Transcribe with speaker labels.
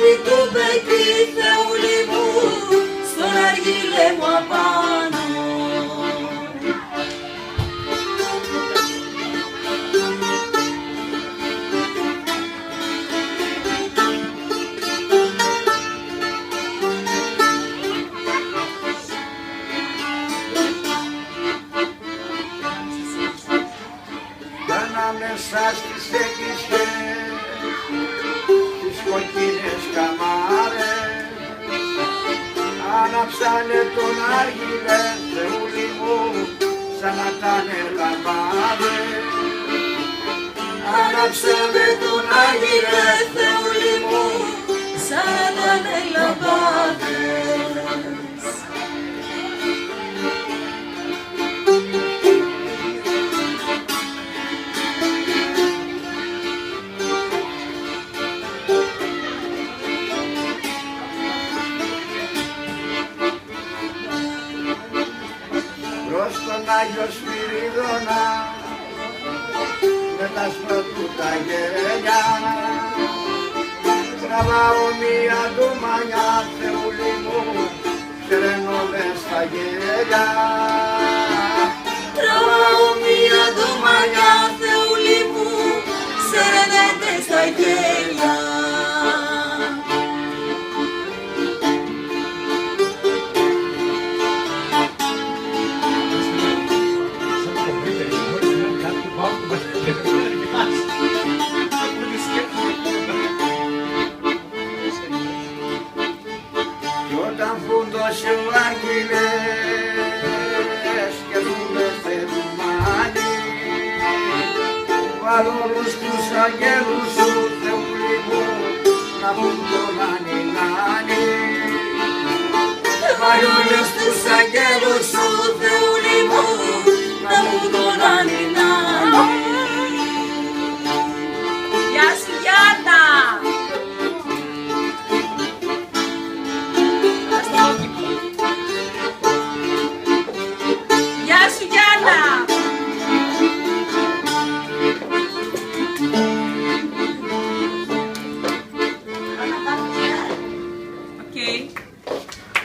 Speaker 1: άκρη του μπεκί, Θεούλη μου, στον αργύλε μου απάνω.
Speaker 2: Μέσα στις εκκλησιές, τις κοκκίνες καμάρες, άναψανε τον άργυλε, Θεούλη μου, σαν να τάνε λαμπάδες.
Speaker 1: Άναψανε τον άργυλε, Θεούλη μου, σαν να τάνε λαμπάδες.
Speaker 2: Προς τον Άγιο Σπυρίδωνα, με τα σπρωτού τα γέλια, τραβάω μία ντουμανιά, Θεούλη μου, τρένω μες στα γέλια.
Speaker 1: Τραβάω μία ντουμανιά, Θεούλη μου, σερνέται στα γέλια.
Speaker 2: Κι όταν φούντωσε ο άργυλες και δούμε θερμάνι, βάλω όλους τους αγγέλους σου, Θεούλη μου, να πούν τον ανινάνι.
Speaker 1: Βάλω όλους τους αγγέλους σου,